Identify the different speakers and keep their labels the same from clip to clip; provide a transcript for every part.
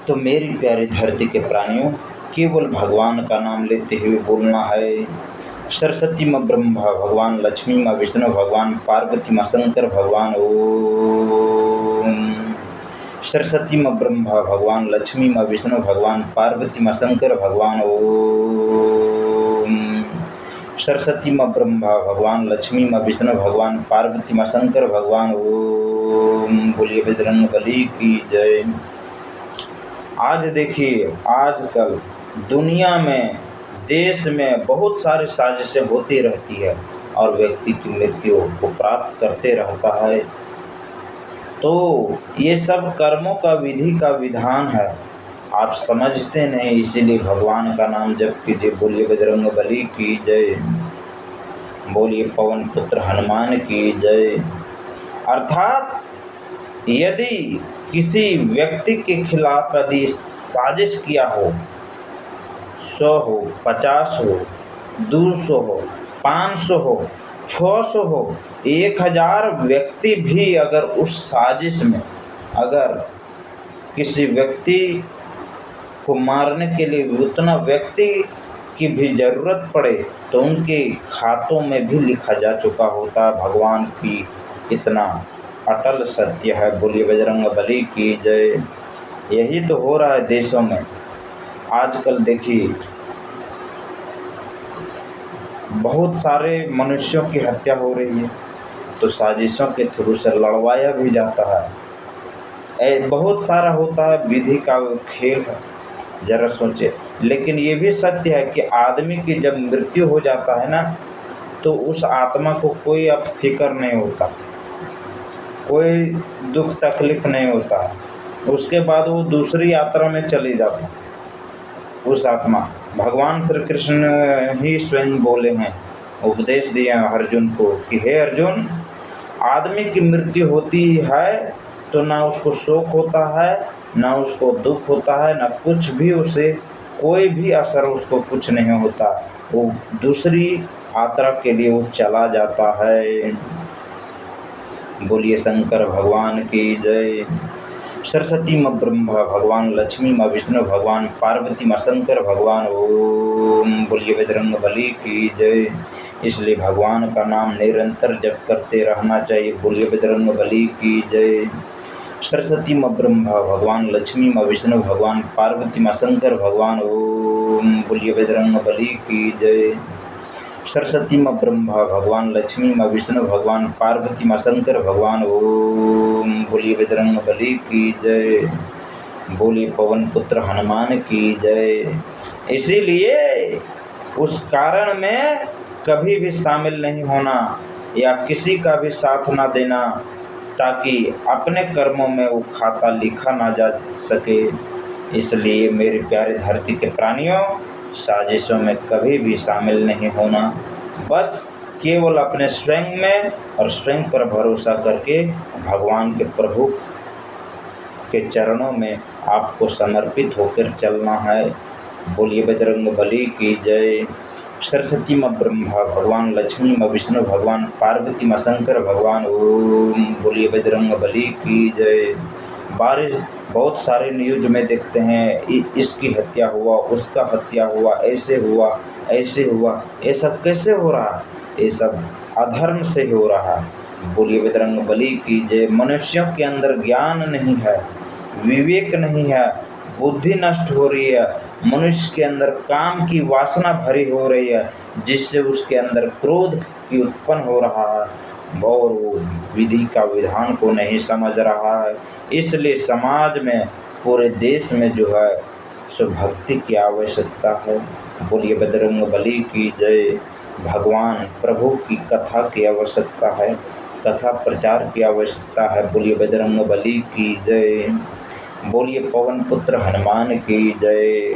Speaker 1: तो मेरी प्यारी धरती के प्राणियों, केवल भगवान का नाम लेते हुए बोलना है। सरस्वती माँ ब्रह्मा भगवान, लक्ष्मी माँ विष्णु भगवान, पार्वती माँ शंकर भगवान ओम। सरस्वती माँ ब्रह्मा भगवान, लक्ष्मी माँ विष्णु भगवान, पार्वती माँ शंकर भगवान ओम। सरस्वती माँ ब्रह्मा भगवान, लक्ष्मी माँ विष्णु भगवान, पार्वती माँ शंकर भगवान ओम। बोलिए बजरंग बली की जय। आज देखिए, आजकल दुनिया में, देश में बहुत सारी साजिशें होती रहती है और व्यक्ति की मृत्यु को प्राप्त करते रहता है। तो ये सब कर्मों का विधि का विधान है, आप समझते नहीं, इसीलिए भगवान का नाम जप कीजिए। बोलिए बजरंग बली की जय, बोलिए पवन पुत्र हनुमान की जय। अर्थात यदि किसी व्यक्ति के खिलाफ यदि साजिश किया हो, 100 हो, 50 हो, 200 हो, 500 हो, 600 हो, 1000 व्यक्ति भी अगर उस साजिश में अगर किसी व्यक्ति को मारने के लिए उतना व्यक्ति की भी ज़रूरत पड़े तो उनके खातों में भी लिखा जा चुका होता। भगवान की इतना अटल सत्य है। बोलिए बजरंग बली की जय। यही तो हो रहा है देशों में। आजकल देखिए, बहुत सारे मनुष्यों की हत्या हो रही है तो साजिशों के थ्रू से लड़वाया भी जाता है। बहुत सारा होता है, विधि का खेल है, जरा सोचे। लेकिन ये भी सत्य है कि आदमी की जब मृत्यु हो जाता है ना, तो उस आत्मा को कोई अब फिक्र नहीं होता, कोई दुख तकलीफ नहीं होता। उसके बाद वो दूसरी यात्रा में चली जाती उस आत्मा। भगवान श्री कृष्ण ही स्वयं बोले हैं, उपदेश दिए हैं अर्जुन को कि हे अर्जुन, आदमी की मृत्यु होती है तो ना उसको शोक होता है, ना उसको दुख होता है, ना कुछ भी, उसे कोई भी असर उसको कुछ नहीं होता। वो दूसरी यात्रा के लिए वो चला जाता है। बोलिए शंकर भगवान की जय। सरस्वती माँ ब्रह्मा भगवान, लक्ष्मी माँ विष्णु भगवान, पार्वती माँ शंकर भगवान ओम। बोलिए बजरंग बली की जय। इसलिए भगवान का नाम निरंतर जप करते रहना चाहिए। बोलिए बजरंग बली की जय। सरस्वती माँ ब्रह्मा भगवान, लक्ष्मी माँ विष्णु भगवान, पार्वती माँ शंकर भगवान ओम। बोलिए बजरंग बली की जय। सरस्वती माँ ब्रह्मा भगवान, लक्ष्मी माँ विष्णु भगवान, पार्वती माँ शंकर भगवान ओम। बोलिए बजरंग बली की जय। बोलिए पवन पुत्र हनुमान की जय। इसीलिए उस कारण में कभी भी शामिल नहीं होना या किसी का भी साथ ना देना, ताकि अपने कर्मों में वो खाता लिखा ना जा सके। इसलिए मेरे प्यारे धरती के प्राणियों, साजिशों में कभी भी शामिल नहीं होना। बस केवल अपने स्वयं में और स्वयं पर भरोसा करके भगवान के प्रभु के चरणों में आपको समर्पित होकर चलना है। बोलिए बजरंग बली की जय। सरस्वती माँ ब्रह्मा भगवान, लक्ष्मी माँ विष्णु भगवान, पार्वती माँ शंकर भगवान ओम। बोलिए बजरंग बली की जय। बारिश बहुत सारे न्यूज में देखते हैं, इसकी हत्या हुआ, उसका हत्या हुआ, ऐसे हुआ, ऐसे हुआ। ये सब कैसे हो रहा? ये सब अधर्म से हो रहा है। बोलिए बजरंग बली की जय। मनुष्यों के अंदर ज्ञान नहीं है, विवेक नहीं है, बुद्धि नष्ट हो रही है, मनुष्य के अंदर काम की वासना भरी हो रही है, जिससे उसके अंदर क्रोध की उत्पन्न हो रहा है और वो विधि का विधान को नहीं समझ रहा है। इसलिए समाज में, पूरे देश में जो है सो भक्ति की आवश्यकता है। बोलिए बजरंग बली की जय। भगवान प्रभु की कथा की आवश्यकता है, कथा प्रचार की आवश्यकता है। बोलिए बजरंग बली की जय। बोलिए पवन पुत्र हनुमान की जय।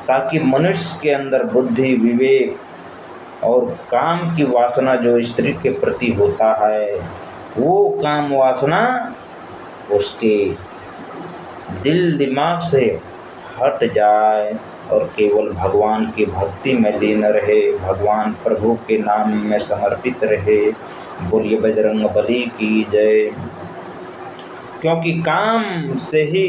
Speaker 1: ताकि मनुष्य के अंदर बुद्धि, विवेक और काम की वासना जो स्त्री के प्रति होता है, वो काम वासना उसके दिल दिमाग से हट जाए और केवल भगवान की भक्ति में लीन रहे, भगवान प्रभु के नाम में समर्पित रहे। बोलिए बजरंग बली की जय। क्योंकि काम से ही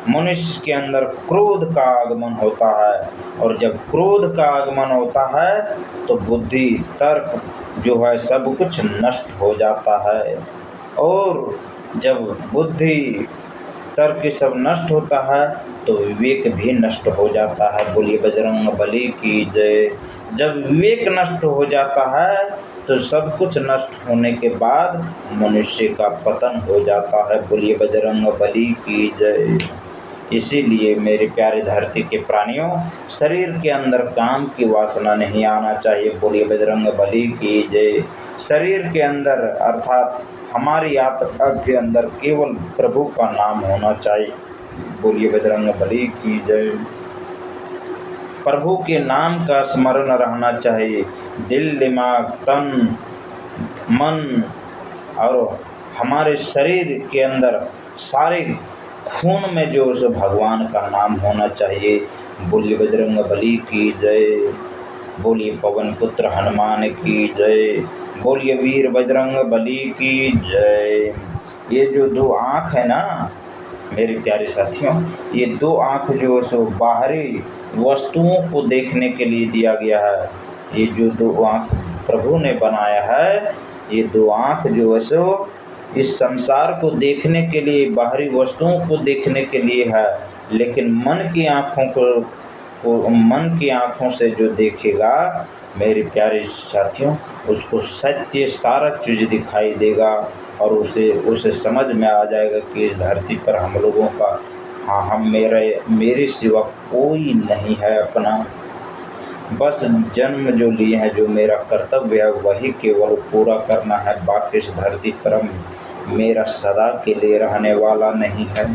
Speaker 1: मनुष्य के अंदर क्रोध का आगमन होता है, और जब क्रोध का आगमन होता है तो बुद्धि, तर्क जो है सब कुछ नष्ट हो जाता है। और जब बुद्धि, तर्क सब नष्ट होता है तो विवेक भी नष्ट हो जाता है। बोलिए बजरंग बली की जय। जब विवेक नष्ट हो जाता है तो सब कुछ नष्ट होने के बाद मनुष्य का पतन हो जाता है। बोलिए बजरंग बली की जय। इसीलिए मेरे प्यारे धरती के प्राणियों, शरीर के अंदर काम की वासना नहीं आना चाहिए। बोलिए बजरंग बली की जय। शरीर के अंदर अर्थात हमारी आत्मा के अंदर केवल प्रभु का नाम होना चाहिए। बोलिए बजरंग बली की जय। प्रभु के नाम का स्मरण रहना चाहिए। दिल, दिमाग, तन, मन और हमारे शरीर के अंदर सारे खून में जो उस भगवान का नाम होना चाहिए। बोलिए बजरंग बली की जय। बोलिए पवन पुत्र हनुमान की जय। बोलिए वीर बजरंग बली की जय। ये जो दो आँख है ना मेरे प्यारे साथियों, ये दो आँख जो सो बाहरी वस्तुओं को देखने के लिए दिया गया है। ये जो दो आँख प्रभु ने बनाया है, ये दो आँख जो है सो इस संसार को देखने के लिए, बाहरी वस्तुओं को देखने के लिए है। लेकिन मन की आँखों को मन की आँखों से जो देखेगा मेरे प्यारे साथियों, उसको सत्य सारा चीज़ दिखाई देगा और उसे समझ में आ जाएगा कि इस धरती पर हम लोगों का, हाँ, हम मेरे सिवा कोई नहीं है अपना। बस जन्म जो लिए हैं, जो मेरा कर्तव्य है वही केवल पूरा करना है। बाकी इस धरती पर मेरा सदा के लिए रहने वाला नहीं है।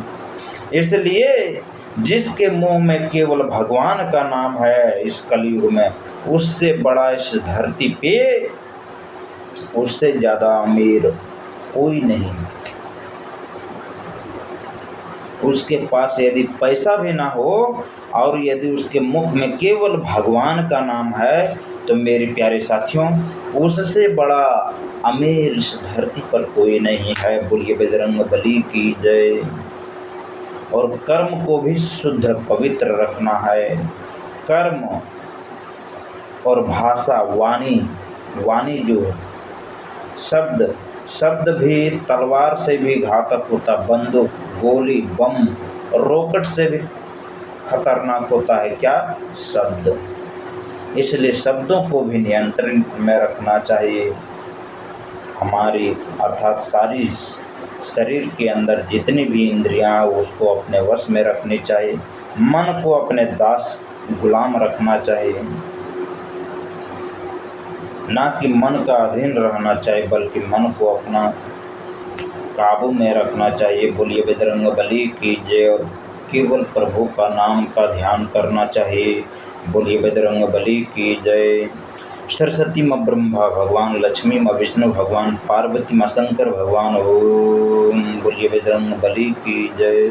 Speaker 1: इसलिए जिसके मुंह में केवल भगवान का नाम है इस कलयुग में, उससे बड़ा इस धरती पे, उससे ज़्यादा अमीर कोई नहीं है। उसके पास यदि पैसा भी ना हो और यदि उसके मुख में केवल भगवान का नाम है तो मेरे प्यारे साथियों, उससे बड़ा अमीर इस धरती पर कोई नहीं है। बोलिए बजरंग बली की जय। और कर्म को भी शुद्ध पवित्र रखना है। कर्म और भाषा, वाणी जो शब्द भी तलवार से भी घातक होता, बंदूक, गोली, बम, रॉकेट से भी खतरनाक होता है क्या? शब्द। इसलिए शब्दों को भी नियंत्रण में रखना चाहिए। हमारी अर्थात सारी शरीर के अंदर जितनी भी इंद्रियां उसको अपने वश में रखनी चाहिए। मन को अपने दास गुलाम रखना चाहिए, ना कि मन का अधीन रहना चाहिए, बल्कि मन को अपना काबू में रखना चाहिए। बोलिए बजरंग बली की जय। और केवल प्रभु का नाम का ध्यान करना चाहिए। बोलिए बजरंग बली की जय। सरस्वती माँ ब्रह्मा भगवान, लक्ष्मी माँ विष्णु भगवान, पार्वती माँ शंकर भगवान। ओम। बोलिए बजरंग बली की जय।